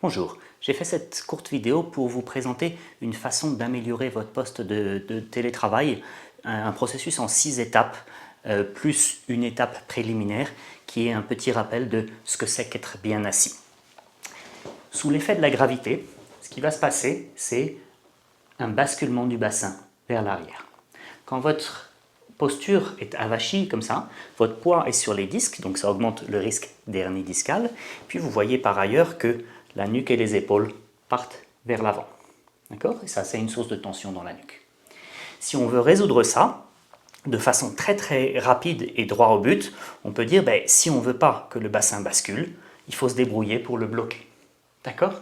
Bonjour, j'ai fait cette courte vidéo pour vous présenter une façon d'améliorer votre poste de télétravail, un processus en 6 étapes, plus une étape préliminaire qui est un petit rappel de ce que c'est qu'être bien assis. Sous l'effet de la gravité, ce qui va se passer, c'est un basculement du bassin vers l'arrière. Quand votre posture est avachie comme ça, votre poids est sur les disques, donc ça augmente le risque d'hernie discale. Puis vous voyez par ailleurs que la nuque et les épaules partent vers l'avant. D'accord? Et ça, c'est une source de tension dans la nuque. Si on veut résoudre ça de façon très rapide et droit au but, on peut dire, si on ne veut pas que le bassin bascule, il faut se débrouiller pour le bloquer. D'accord?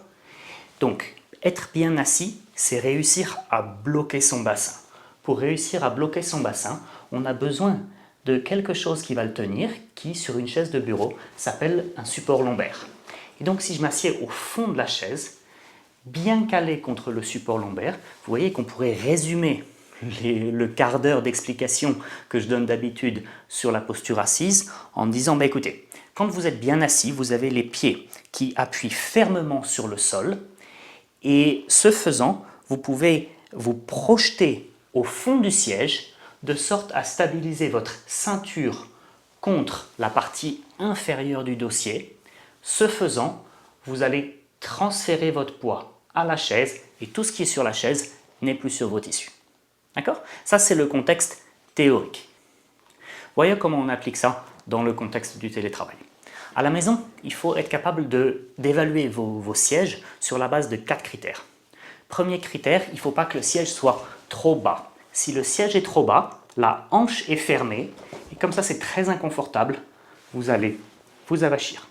Donc, être bien assis, c'est réussir à bloquer son bassin. Pour réussir à bloquer son bassin, on a besoin de quelque chose qui va le tenir, qui, sur une chaise de bureau, s'appelle un support lombaire. Et donc, si je m'assieds au fond de la chaise, bien calé contre le support lombaire, vous voyez qu'on pourrait résumer le quart d'heure d'explication que je donne d'habitude sur la posture assise en disant, écoutez, quand vous êtes bien assis, vous avez les pieds qui appuient fermement sur le sol, et ce faisant, vous pouvez vous projeter au fond du siège de sorte à stabiliser votre ceinture contre la partie inférieure du dossier. Ce faisant, vous allez transférer votre poids à la chaise et tout ce qui est sur la chaise n'est plus sur vos tissus. D'accord? Ça, c'est le contexte théorique. Voyez comment on applique ça dans le contexte du télétravail. À la maison, il faut être capable d'évaluer vos sièges sur la base de 4 critères. Premier critère, il ne faut pas que le siège soit trop bas. Si le siège est trop bas, la hanche est fermée et comme ça c'est très inconfortable, vous allez vous avachir.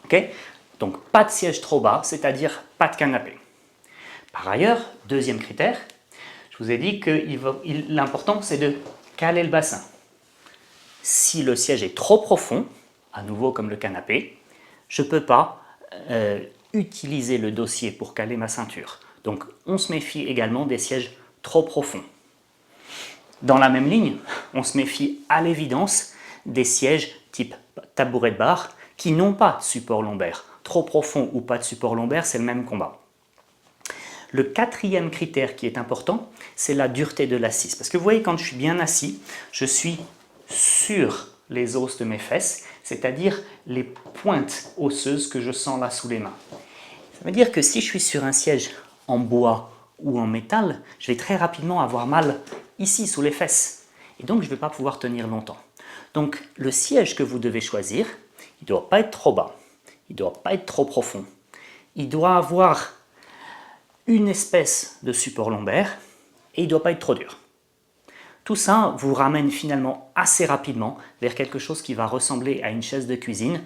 Okay? Donc pas de siège trop bas, c'est-à-dire pas de canapé. Par ailleurs, deuxième critère, je vous ai dit que l'important c'est de caler le bassin. Si le siège est trop profond, à nouveau comme le canapé, je ne peux pas utiliser le dossier pour caler ma ceinture. Donc on se méfie également des sièges trop profonds. Dans la même ligne, on se méfie à l'évidence des sièges type tabouret de bar qui n'ont pas de support lombaire. Trop profond ou pas de support lombaire, c'est le même combat. Le quatrième critère qui est important, c'est la dureté de l'assise. Parce que vous voyez, quand je suis bien assis, je suis sur les os de mes fesses, c'est-à-dire les pointes osseuses que je sens là sous les mains. Ça veut dire que si je suis sur un siège en bois ou en métal, je vais très rapidement avoir mal ici sous les fesses. Et donc je ne vais pas pouvoir tenir longtemps. Donc le siège que vous devez choisir, il ne doit pas être trop bas, il ne doit pas être trop profond, il doit avoir une espèce de support lombaire et il ne doit pas être trop dur. Tout ça vous ramène finalement assez rapidement vers quelque chose qui va ressembler à une chaise de cuisine,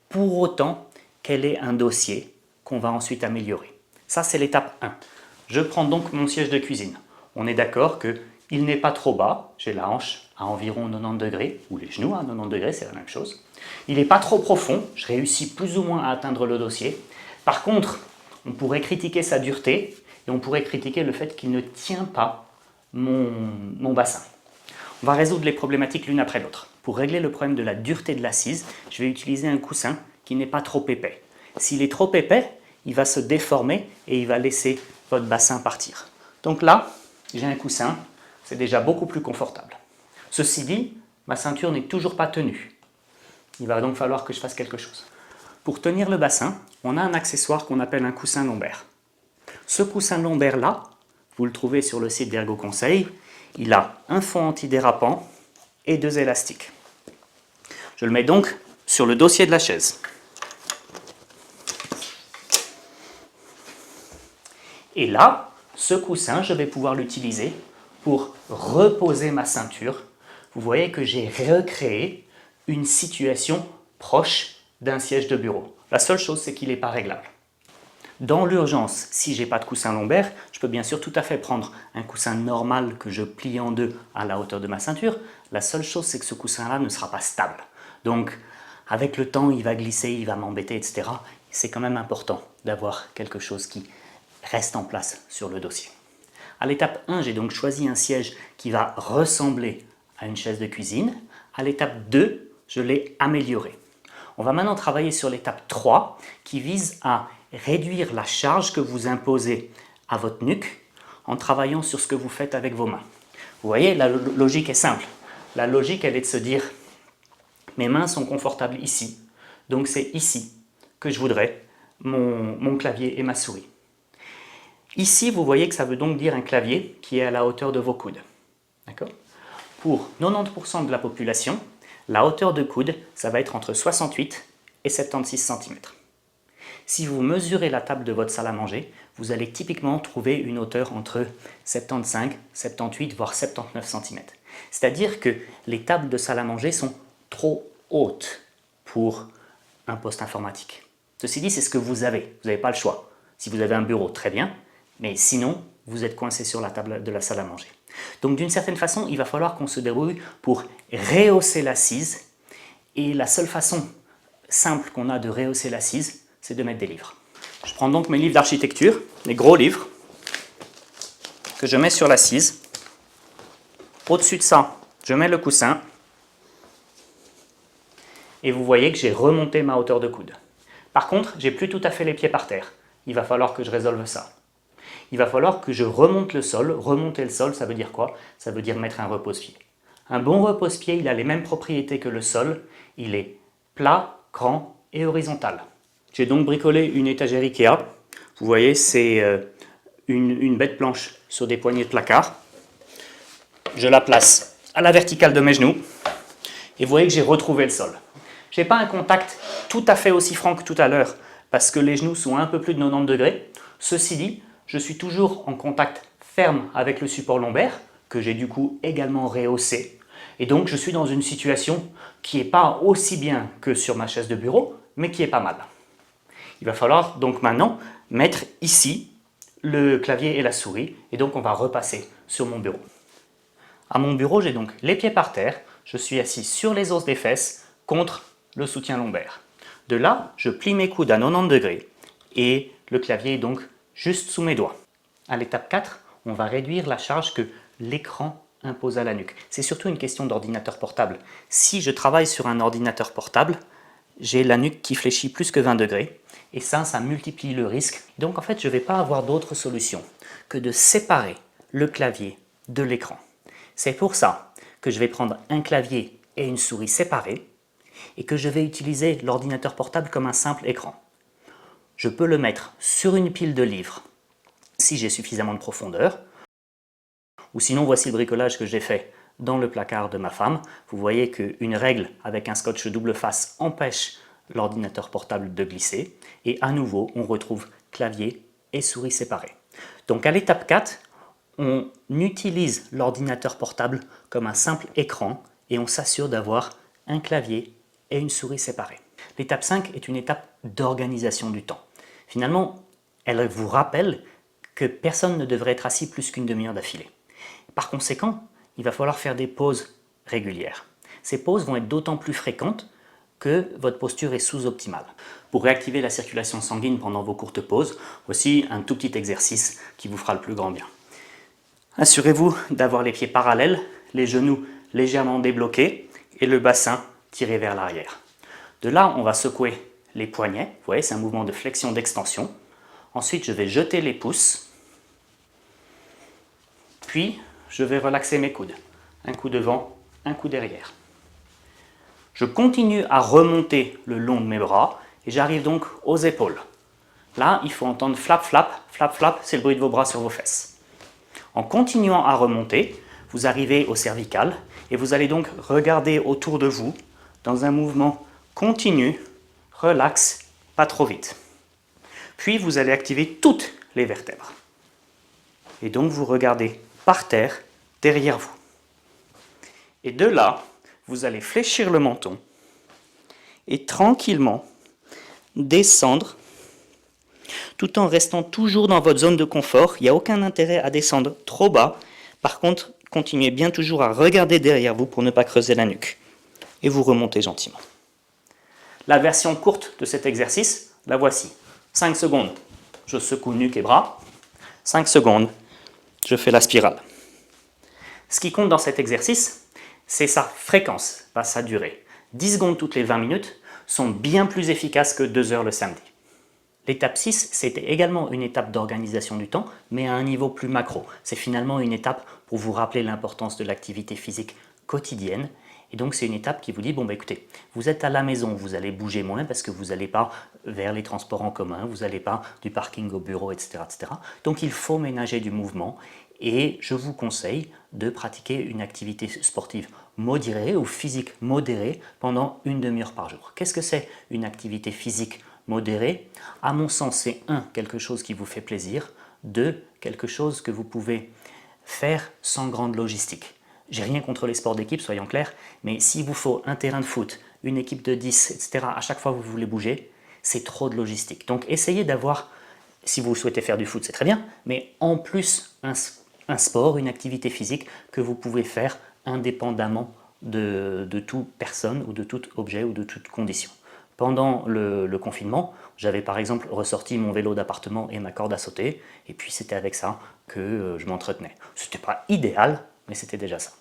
pour autant qu'elle ait un dossier qu'on va ensuite améliorer. Ça, c'est l'étape 1. Je prends donc mon siège de cuisine. On est d'accord qu'il n'est pas trop bas, j'ai la hanche à environ 90 degrés, ou les genoux à 90 degrés, c'est la même chose. Il n'est pas trop profond, je réussis plus ou moins à atteindre le dossier. Par contre, on pourrait critiquer sa dureté, et on pourrait critiquer le fait qu'il ne tient pas mon bassin. On va résoudre les problématiques l'une après l'autre. Pour régler le problème de la dureté de l'assise, je vais utiliser un coussin qui n'est pas trop épais. S'il est trop épais, il va se déformer et il va laisser votre bassin partir. Donc là, j'ai un coussin, c'est déjà beaucoup plus confortable. Ceci dit, ma ceinture n'est toujours pas tenue. Il va donc falloir que je fasse quelque chose. Pour tenir le bassin, on a un accessoire qu'on appelle un coussin lombaire. Ce coussin lombaire-là, vous le trouvez sur le site d'Ergo Conseil, il a un fond antidérapant et 2 élastiques. Je le mets donc sur le dossier de la chaise. Et là, ce coussin, je vais pouvoir l'utiliser pour reposer ma ceinture. Vous voyez que j'ai recréé une situation proche d'un siège de bureau. La seule chose, c'est qu'il n'est pas réglable. Dans l'urgence, si je n'ai pas de coussin lombaire, je peux bien sûr tout à fait prendre un coussin normal que je plie en deux à la hauteur de ma ceinture. La seule chose, c'est que ce coussin-là ne sera pas stable. Donc, avec le temps, il va glisser, il va m'embêter, etc. C'est quand même important d'avoir quelque chose qui reste en place sur le dossier. À l'étape 1, j'ai donc choisi un siège qui va ressembler à une chaise de cuisine. À l'étape 2, je l'ai amélioré. On va maintenant travailler sur l'étape 3 qui vise à réduire la charge que vous imposez à votre nuque en travaillant sur ce que vous faites avec vos mains. Vous voyez, la logique est simple. La logique, elle est de se dire, mes mains sont confortables ici, donc c'est ici que je voudrais mon clavier et ma souris. Ici, vous voyez que ça veut donc dire un clavier qui est à la hauteur de vos coudes. D'accord ? Pour 90% de la population, la hauteur de coude, ça va être entre 68 et 76 cm. Si vous mesurez la table de votre salle à manger, vous allez typiquement trouver une hauteur entre 75, 78, voire 79 cm. C'est-à-dire que les tables de salle à manger sont trop hautes pour un poste informatique. Ceci dit, c'est ce que vous avez. Vous n'avez pas le choix. Si vous avez un bureau, très bien. Mais sinon, vous êtes coincé sur la table de la salle à manger. Donc d'une certaine façon, il va falloir qu'on se débrouille pour rehausser l'assise. Et la seule façon simple qu'on a de rehausser l'assise, c'est de mettre des livres. Je prends donc mes livres d'architecture, les gros livres, que je mets sur l'assise. Au-dessus de ça, je mets le coussin. Et vous voyez que j'ai remonté ma hauteur de coude. Par contre, j'ai plus tout à fait les pieds par terre. Il va falloir que je résolve ça. Il va falloir que je remonte le sol. Remonter le sol, ça veut dire quoi? Ça veut dire mettre un repose-pied. Un bon repose-pied, il a les mêmes propriétés que le sol. Il est plat, grand et horizontal. J'ai donc bricolé une étagère Ikea. Vous voyez, c'est une bête blanche sur des poignées de placard. Je la place à la verticale de mes genoux. Et vous voyez que j'ai retrouvé le sol. Je n'ai pas un contact tout à fait aussi franc que tout à l'heure parce que les genoux sont à un peu plus de 90 degrés. Ceci dit, je suis toujours en contact ferme avec le support lombaire que j'ai du coup également rehaussé. Et donc je suis dans une situation qui n'est pas aussi bien que sur ma chaise de bureau, mais qui est pas mal. Il va falloir donc maintenant mettre ici le clavier et la souris et donc on va repasser sur mon bureau. À mon bureau, j'ai donc les pieds par terre, je suis assis sur les os des fesses contre le soutien lombaire. De là, je plie mes coudes à 90 degrés et le clavier est donc juste sous mes doigts. À l'étape 4, on va réduire la charge que l'écran impose à la nuque. C'est surtout une question d'ordinateur portable. Si je travaille sur un ordinateur portable, j'ai la nuque qui fléchit plus que 20 degrés et ça multiplie le risque. Donc en fait, je ne vais pas avoir d'autre solution que de séparer le clavier de l'écran. C'est pour ça que je vais prendre un clavier et une souris séparés et que je vais utiliser l'ordinateur portable comme un simple écran. Je peux le mettre sur une pile de livres si j'ai suffisamment de profondeur, ou sinon voici le bricolage que j'ai fait dans le placard de ma femme. Vous voyez qu'une règle avec un scotch double face empêche l'ordinateur portable de glisser et à nouveau on retrouve clavier et souris séparés. Donc à l'étape 4, on utilise l'ordinateur portable comme un simple écran et on s'assure d'avoir un clavier et une souris séparés. L'étape 5 est une étape d'organisation du temps. Finalement, elle vous rappelle que personne ne devrait être assis plus qu'une demi-heure d'affilée. Par conséquent, il va falloir faire des pauses régulières. Ces pauses vont être d'autant plus fréquentes que votre posture est sous-optimale. Pour réactiver la circulation sanguine pendant vos courtes pauses, voici un tout petit exercice qui vous fera le plus grand bien. Assurez-vous d'avoir les pieds parallèles, les genoux légèrement débloqués et le bassin tiré vers l'arrière. De là, on va secouer les poignets. Vous voyez, c'est un mouvement de flexion-d'extension. Ensuite, je vais jeter les pouces. Puis, je vais relaxer mes coudes. Un coup devant, un coup derrière. Je continue à remonter le long de mes bras et j'arrive donc aux épaules. Là, il faut entendre flap, flap, flap, flap, c'est le bruit de vos bras sur vos fesses. En continuant à remonter, vous arrivez au cervical et vous allez donc regarder autour de vous dans un mouvement continu, relax, pas trop vite. Puis vous allez activer toutes les vertèbres. Et donc vous regardez par terre, derrière vous. Et de là, vous allez fléchir le menton et tranquillement descendre tout en restant toujours dans votre zone de confort. Il n'y a aucun intérêt à descendre trop bas. Par contre, continuez bien toujours à regarder derrière vous pour ne pas creuser la nuque. Et vous remontez gentiment. La version courte de cet exercice, la voici. 5 secondes, je secoue nuque et bras. 5 secondes, je fais la spirale. Ce qui compte dans cet exercice, c'est sa fréquence, pas sa durée. 10 secondes toutes les 20 minutes, sont bien plus efficaces que 2 heures le samedi. L'étape 6, c'était également une étape d'organisation du temps, mais à un niveau plus macro. C'est finalement une étape pour vous rappeler l'importance de l'activité physique quotidienne. Et donc c'est une étape qui vous dit, bon bah écoutez, vous êtes à la maison, vous allez bouger moins parce que vous n'allez pas vers les transports en commun, vous n'allez pas du parking au bureau, etc., etc. Donc il faut ménager du mouvement et je vous conseille de pratiquer une activité sportive modérée ou physique modérée pendant une demi-heure par jour. Qu'est-ce que c'est une activité physique modérée? À mon sens, c'est quelque chose qui vous fait plaisir, 2, quelque chose que vous pouvez faire sans grande logistique. J'ai rien contre les sports d'équipe, soyons clairs, mais s'il vous faut un terrain de foot, une équipe de 10, etc., à chaque fois que vous voulez bouger, c'est trop de logistique. Donc essayez d'avoir, si vous souhaitez faire du foot, c'est très bien, mais en plus un sport, une activité physique que vous pouvez faire indépendamment de toute personne ou de tout objet ou de toute condition. Pendant le confinement, j'avais par exemple ressorti mon vélo d'appartement et ma corde à sauter, et puis c'était avec ça que je m'entretenais. C'était pas idéal, mais c'était déjà ça.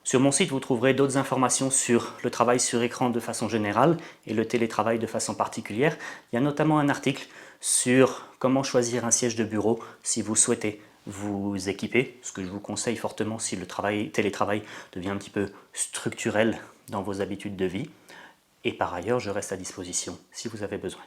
Sur mon site, vous trouverez d'autres informations sur le travail sur écran de façon générale et le télétravail de façon particulière. Il y a notamment un article sur comment choisir un siège de bureau si vous souhaitez vous équiper, ce que je vous conseille fortement si le télétravail devient un petit peu structurel dans vos habitudes de vie. Et par ailleurs, je reste à disposition si vous avez besoin.